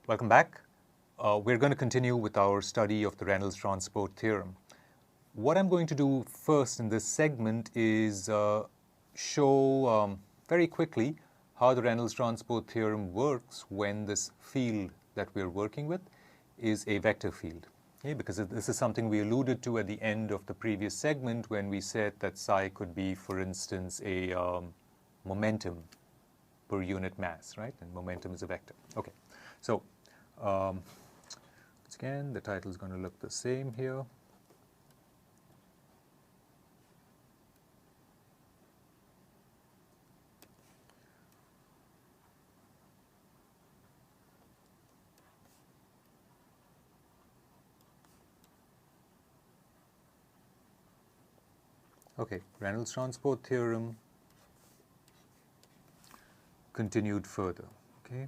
Welcome back. We're going to continue with our study of the Reynolds transport theorem. What I'm going to do first in this segment is show very quickly how the Reynolds transport theorem works when this field that we're working with is a vector field. Okay? Because this is something we alluded to at the end of the previous segment when we said that psi could be, for instance, a momentum per unit mass, right? And momentum is a vector. Okay, so again, the title is going to look the same here. Okay, Reynolds transport theorem continued further. Okay.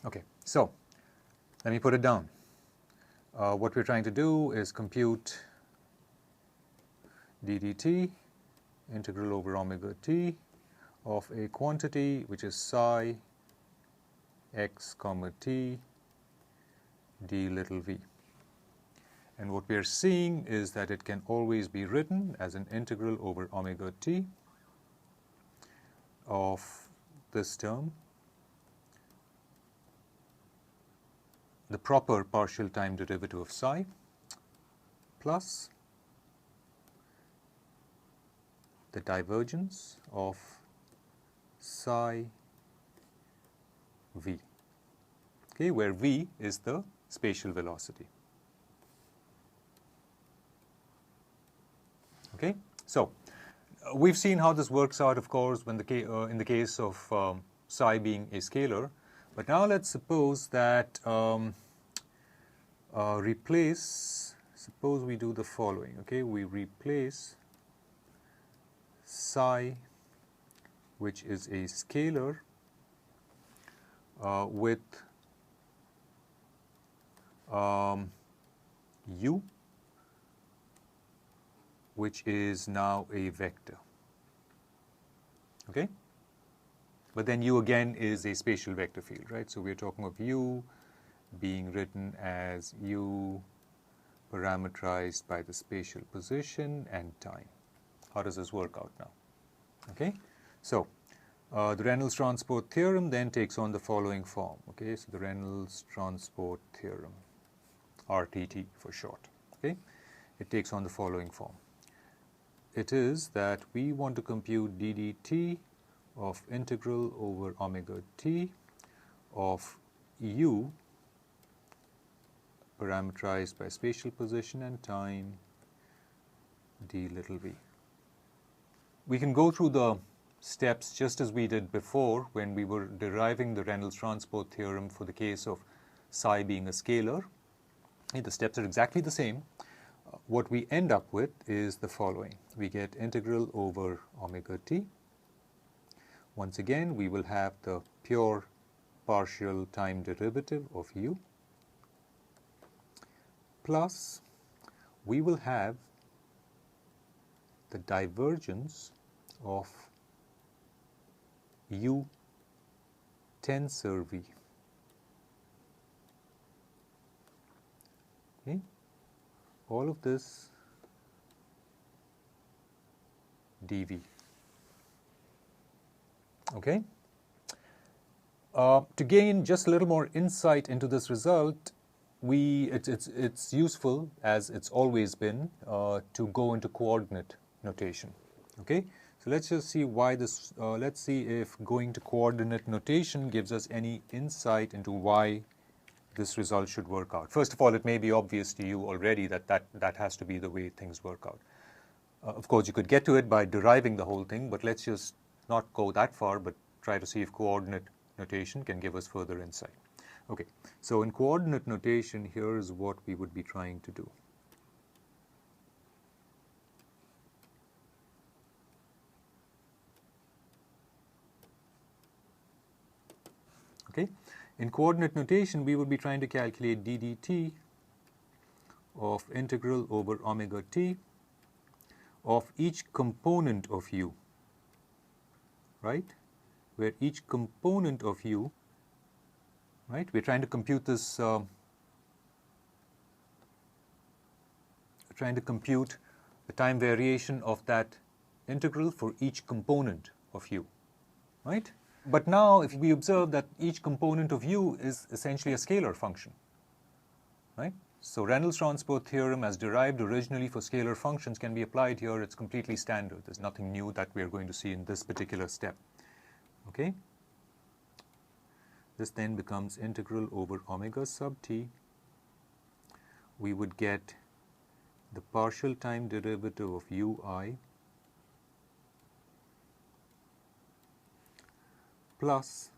Okay, so let me put it down. What we're trying to do is compute d dt integral over omega t of a quantity which is psi x comma t d little v. And what we are seeing is that it can always be written as an integral over omega t of this term, the proper partial time derivative of psi, plus the divergence of psi v, okay, where v is the spatial velocity. Okay, so we've seen how this works out, of course, when in the case of psi being a scalar. But now let's suppose that suppose we do the following. Okay, we replace psi, which is a scalar, with u, which is now a vector. Okay? But then u again is a spatial vector field, right? So we're talking of u being written as u parameterized by the spatial position and time. How does this work out now? Okay? So the Reynolds transport theorem then takes on the following form. Okay? So the Reynolds transport theorem, RTT for short. Okay? It takes on the following form. It is that we want to compute d dt of integral over omega t of u parameterized by spatial position and time d little v. We can go through the steps just as we did before when we were deriving the Reynolds transport theorem for the case of psi being a scalar. The steps are exactly the same. What we end up with is the following. We get integral over omega t. Once again, we will have the pure partial time derivative of u, plus we will have the divergence of u tensor v. Okay. All of this dv. Okay. To gain just a little more insight into this result, it's useful, as it's always been, to go into coordinate notation. Okay. So let's just see why this. Let's see if going to coordinate notation gives us any insight into why this result should work out. First of all, it may be obvious to you already that has to be the way things work out. Of course, you could get to it by deriving the whole thing, but let's just not go that far, but try to see if coordinate notation can give us further insight. Okay, so in coordinate notation, here's what we would be trying to do. Okay, in coordinate notation, we will be trying to calculate d dt of integral over omega t of each component of u. right, where each component of u, right, we're trying to compute this, trying to compute the time variation of that integral for each component of u, right? But now if we observe that each component of u is essentially a scalar function, right? So Reynolds transport theorem as derived originally for scalar functions can be applied here. It's completely standard. There's nothing new that we're going to see in this particular step, okay? This then becomes integral over omega sub t. We would get the partial time derivative of ui plus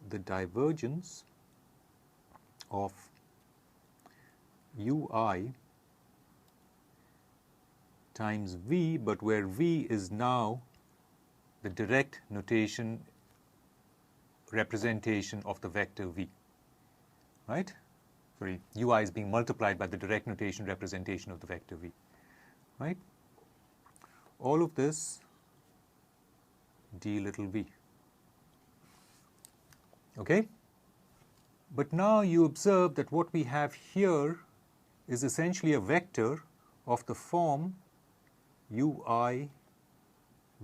the divergence of ui times v, but where v is now the direct notation representation of the vector v, right? Sorry, ui is being multiplied by the direct notation representation of the vector v, right? All of this d little v, okay? But now you observe that what we have here is essentially a vector of the form ui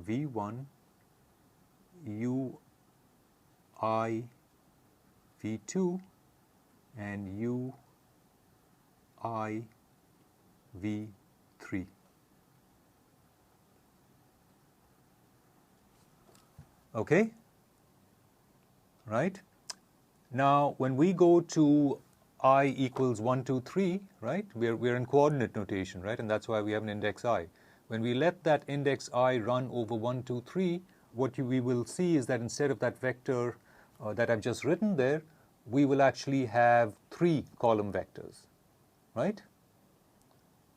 v1 ui v2 and ui v3. Okay? Right? Now, when we go to I equals 1, 2, 3, right, we're in coordinate notation, right, and that's why we have an index I. When we let that index I run over 1, 2, 3, what we will see is that instead of that vector that I've just written there, we will actually have 3 column vectors, right?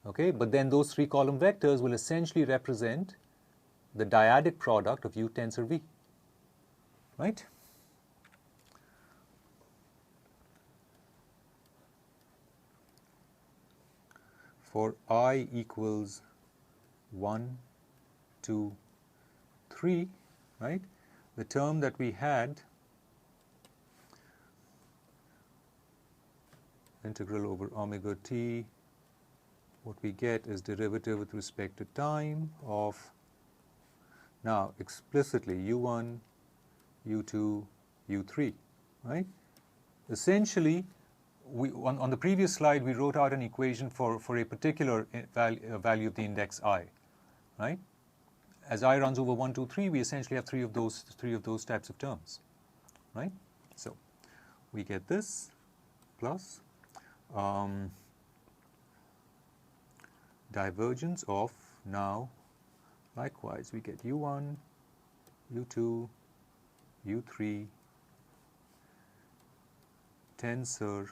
Okay, but then those 3 column vectors will essentially represent the dyadic product of U tensor V, right? For I equals 1, 2, 3, right, the term that we had, integral over omega t, what we get is derivative with respect to time of, now explicitly u1, u2, u3, right? Essentially, on the previous slide, we wrote out an equation for a particular value of the index I, right? As I runs over 1, 2, 3, we essentially have three of those types of terms, right? So we get this plus divergence of, now likewise we get u1, u2, u3 tensor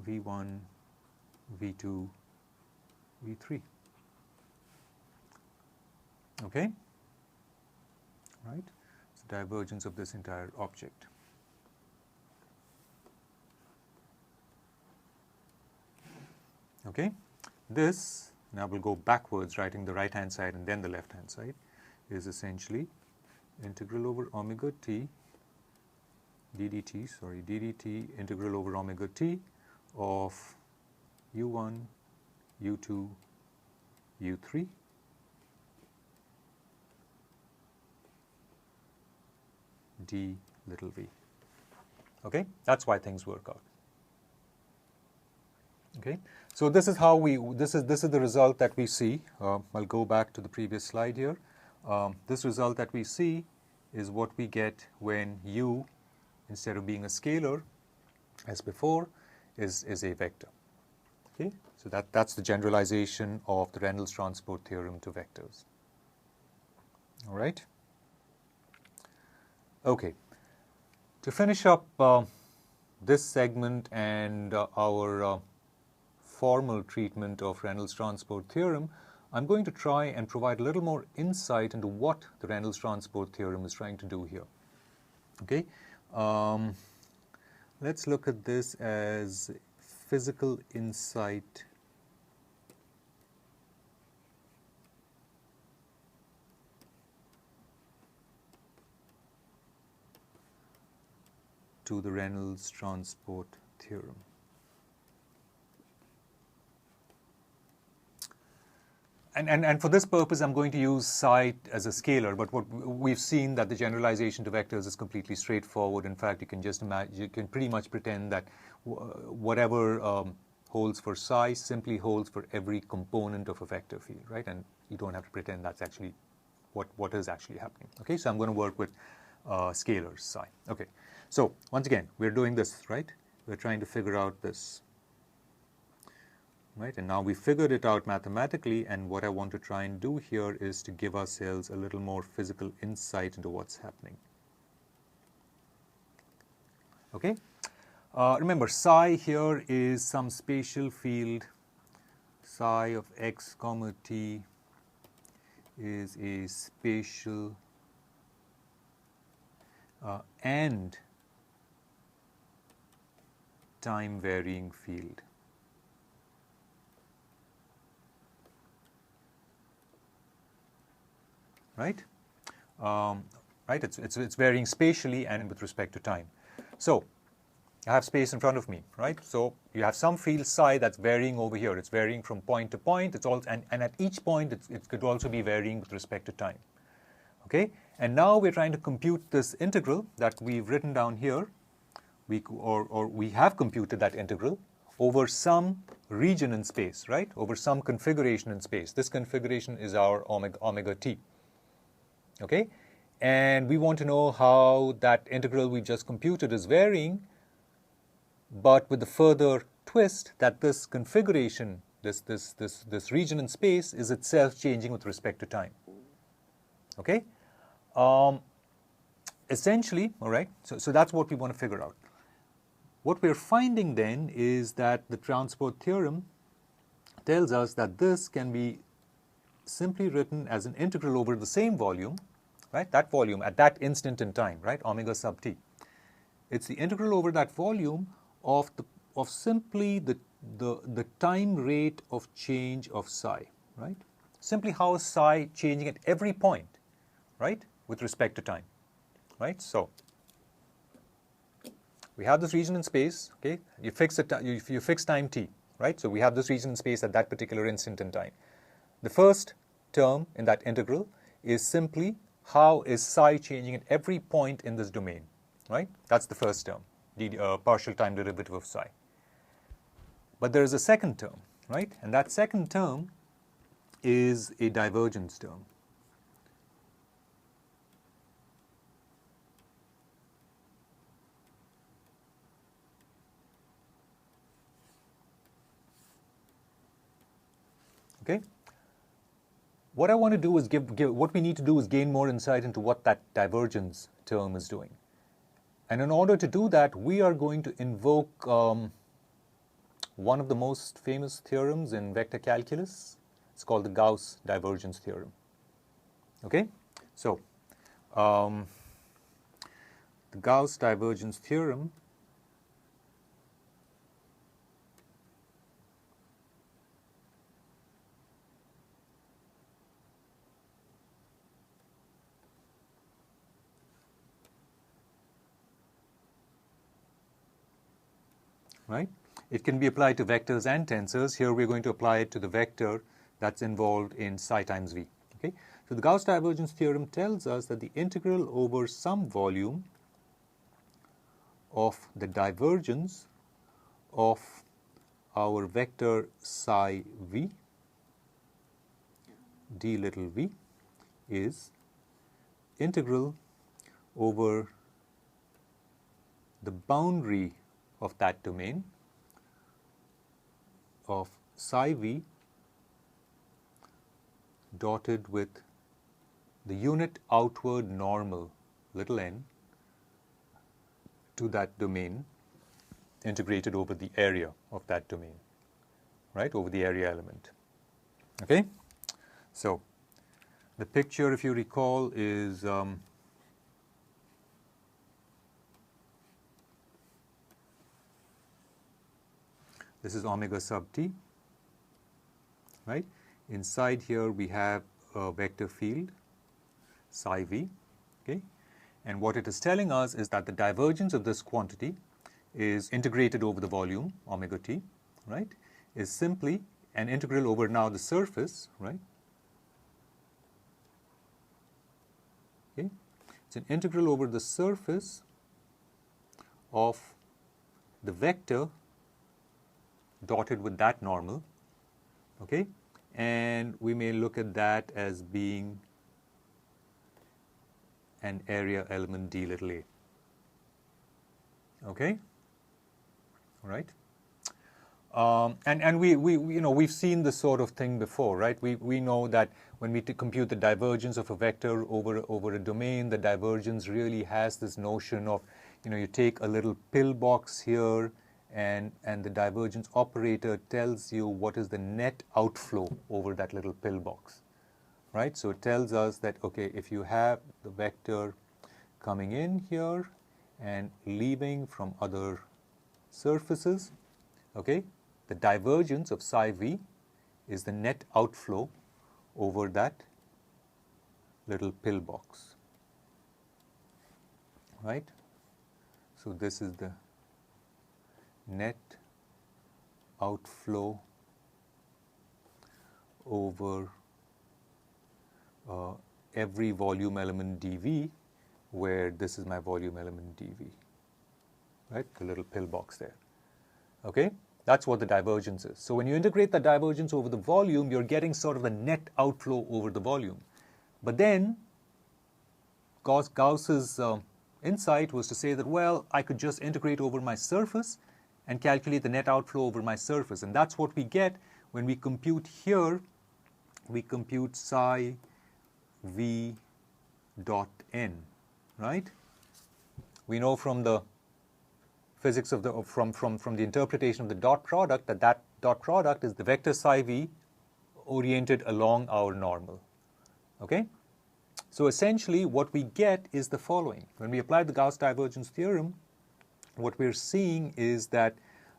v1, v2, v3. Okay, right? It's the divergence of this entire object. Okay, this, now we'll go backwards, writing the right hand side and then the left hand side, is essentially integral over omega t ddt integral over omega t of u1, u2, u3 d little v. Okay, that's why things work out. Okay, so this is how this is the result that we see. I'll go back to the previous slide here. This result that we see is what we get when u, instead of being a scalar as before, is a vector. Okay, so that's the generalization of the Reynolds transport theorem to vectors. All right. Okay, to finish up this segment and our formal treatment of Reynolds transport theorem, I'm going to try and provide a little more insight into what the Reynolds transport theorem is trying to do here. Okay, let's look at this as physical insight to the Reynolds transport theorem. And for this purpose, I'm going to use psi as a scalar, but what we've seen that the generalization to vectors is completely straightforward. In fact, you can just imagine, you can pretty much pretend that whatever holds for psi simply holds for every component of a vector field, right? And you don't have to pretend that's actually what is actually happening. Okay, so I'm going to work with scalars, psi. Okay, so once again, we're doing this, right? We're trying to figure out this. Right, and now we figured it out mathematically, and what I want to try and do here is to give ourselves a little more physical insight into what's happening. Okay, remember psi here is some spatial field. Psi of x comma t is a spatial and time varying field. Right? Right? It's varying spatially and with respect to time. So I have space in front of me, right? So you have some field psi that's varying over here. It's varying from point to point. It's all, and at each point, it could also be varying with respect to time. Okay? And now we're trying to compute this integral that we've written down here. We have computed that integral over some region in space, right? Over some configuration in space. This configuration is our omega t. Okay, and we want to know how that integral we just computed is varying, but with the further twist that this configuration, this region in space is itself changing with respect to time. Okay, essentially, all right, so that's what we want to figure out. What we're finding then is that the transport theorem tells us that this can be simply written as an integral over the same volume, right? That volume at that instant in time, right? Omega sub t. It's the integral over that volume of simply the time rate of change of psi, right? Simply how is psi changing at every point, right? With respect to time, right? So we have this region in space, okay? You fix time t, right? So we have this region in space at that particular instant in time. The first term in that integral is simply how is psi changing at every point in this domain, right? That's the first term, the partial time derivative of psi. But there is a second term, right? And that second term is a divergence term. Okay? What I want to do is what we need to do is gain more insight into what that divergence term is doing. And in order to do that, we are going to invoke one of the most famous theorems in vector calculus. It's called the Gauss divergence theorem. Okay? So, the Gauss divergence theorem right? It can be applied to vectors and tensors. Here we're going to apply it to the vector that's involved in psi times v. Okay? So the Gauss divergence theorem tells us that the integral over some volume of the divergence of our vector psi v, d little v, is integral over the boundary of that domain of psi v dotted with the unit outward normal little n to that domain integrated over the area of that domain, right, over the area element. Okay? So the picture, if you recall, is this is omega sub t, right? Inside here we have a vector field, psi v, okay? And what it is telling us is that the divergence of this quantity is integrated over the volume, omega t, right, is simply an integral over now the surface, right? Okay. It's an integral over the surface of the vector dotted with that normal, okay? And we may look at that as being an area element d little a, okay? All right. And we you know, we've seen this sort of thing before, right? We know that when we compute the divergence of a vector over a domain, the divergence really has this notion of, you know, you take a little pillbox here, and the divergence operator tells you what is the net outflow over that little pillbox, right? So it tells us that, okay, if you have the vector coming in here and leaving from other surfaces, okay, the divergence of psi v is the net outflow over that little pillbox, right? So this is the net outflow over every volume element dV, where this is my volume element dV, right? The little pillbox there. Okay, that's what the divergence is. So when you integrate the divergence over the volume, you're getting sort of the net outflow over the volume. But then Gauss's insight was to say that, well, I could just integrate over my surface and calculate the net outflow over my surface. And that's what we get when we compute here. We compute psi v dot n, right? We know from the physics of the from the interpretation of the dot product that dot product is the vector psi v oriented along our normal. Okay? So essentially what we get is the following. When we apply the Gauss divergence theorem, what we're seeing is that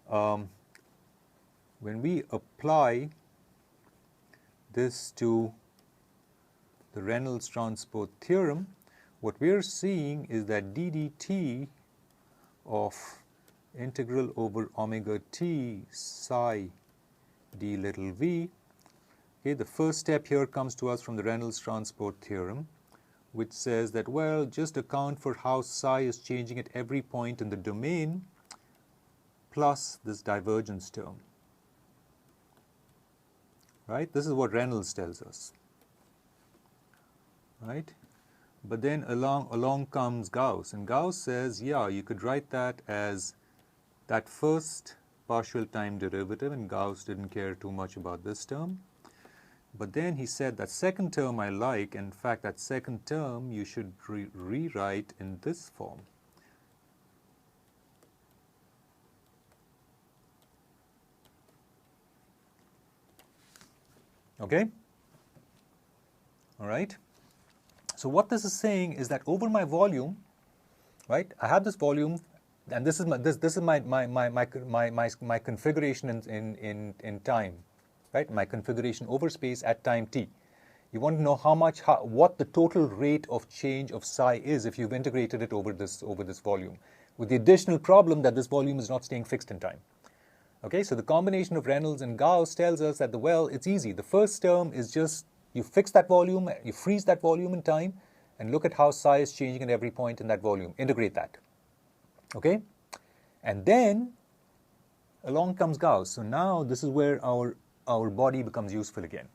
when we apply this to the Reynolds transport theorem, what we're seeing is that ddt of integral over omega t psi d little v, okay, the first step here comes to us from the Reynolds transport theorem, which says that, well, just account for how psi is changing at every point in the domain plus this divergence term, right? This is what Reynolds tells us, right? But then along comes Gauss, and Gauss says, yeah, you could write that as that first partial time derivative, and Gauss didn't care too much about this term. But then he said that second term I like, and in fact that second term you should rewrite in this form. Okay? All right? So what this is saying is that over my volume, right, I have this volume, and this is my configuration in time, right? My configuration over space at time t. You want to know what the total rate of change of psi is if you've integrated it over this volume, with the additional problem that this volume is not staying fixed in time. Okay, so the combination of Reynolds and Gauss tells us that it's easy. The first term is just you fix that volume, you freeze that volume in time, and look at how psi is changing at every point in that volume. Integrate that. Okay, and then along comes Gauss. So now this is where our body becomes useful again.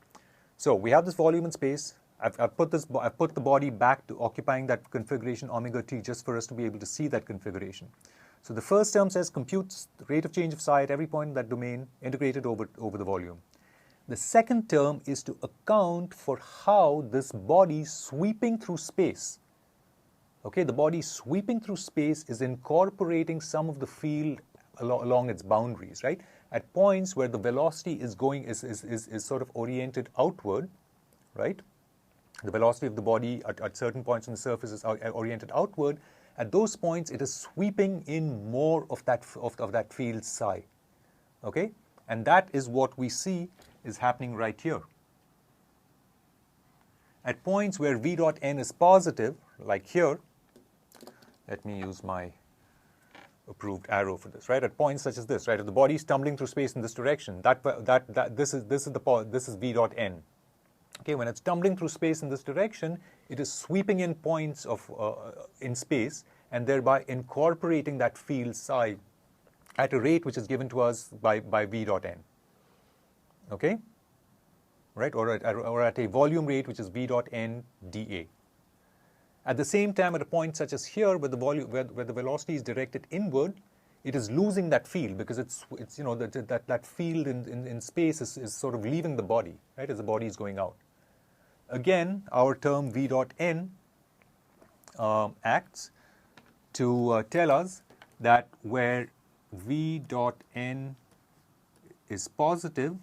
So we have this volume in space. I've put the body back to occupying that configuration omega t just for us to be able to see that configuration. So the first term says computes the rate of change of psi at every point in that domain, integrated over the volume. The second term is to account for how this body sweeping through space, okay, the body sweeping through space is incorporating some of the field along its boundaries, right? At points where the velocity is sort of oriented outward, right? The velocity of the body at certain points on the surface is oriented outward. At those points, it is sweeping in more of that field psi, okay? And that is what we see is happening right here. At points where v dot n is positive, like here, let me use my approved arrow for this, right? At points such as this, right? If the body is tumbling through space in this direction, this is v dot n. Okay, when it's tumbling through space in this direction, it is sweeping in points of in space and thereby incorporating that field psi at a rate which is given to us by v dot n. Okay, right? Or at a volume rate which is v dot n dA. At the same time, at a point such as here, where the velocity is directed inward, it is losing that field because it's you know that field in space is sort of leaving the body, right, as the body is going out. Again, our term v dot n acts to tell us that where v dot n is positive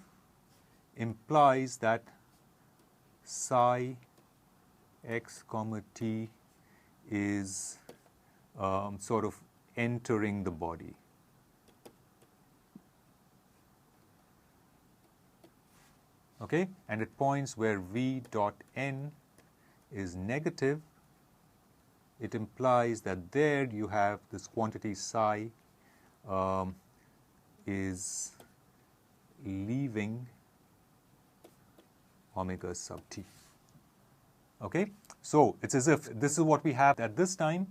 implies that psi x comma t is sort of entering the body. Okay, and at points where v dot n is negative, it implies that there you have this quantity psi is leaving omega sub t. Okay, so it's as if this is what we have at this time.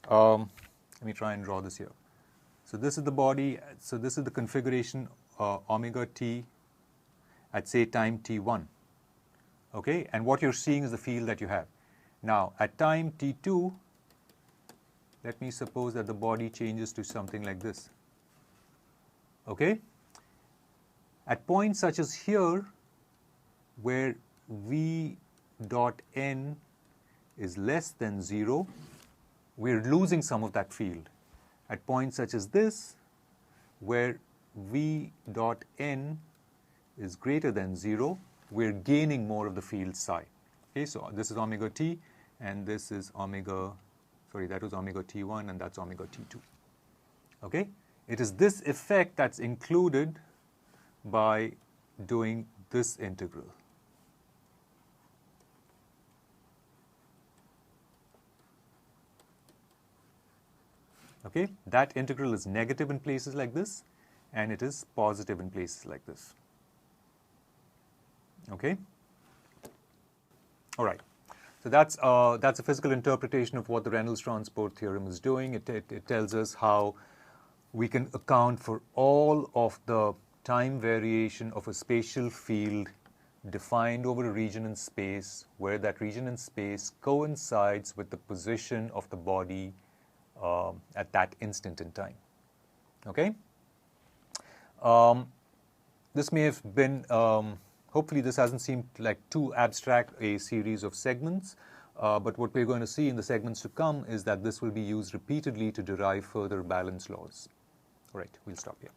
Let me try and draw this here. So this is the body, so this is the configuration omega t at say time t1. Okay, and what you're seeing is the field that you have. Now at time t2, let me suppose that the body changes to something like this. Okay, at points such as here, where v dot n is less than 0, we're losing some of that field. At points such as this, where v dot n is greater than 0, we're gaining more of the field psi. Okay, so this is omega t, and this is omega, sorry, that was omega t1, and that's omega t2. Okay, it is this effect that's included by doing this integral. Okay, that integral is negative in places like this, and it is positive in places like this. Okay. All right. So that's a physical interpretation of what the Reynolds transport theorem is doing. It tells us how we can account for all of the time variation of a spatial field defined over a region in space, where that region in space coincides with the position of the body at that instant in time. Okay? This may have been, hopefully this hasn't seemed like too abstract a series of segments, but what we're going to see in the segments to come is that this will be used repeatedly to derive further balance laws. All right, we'll stop here.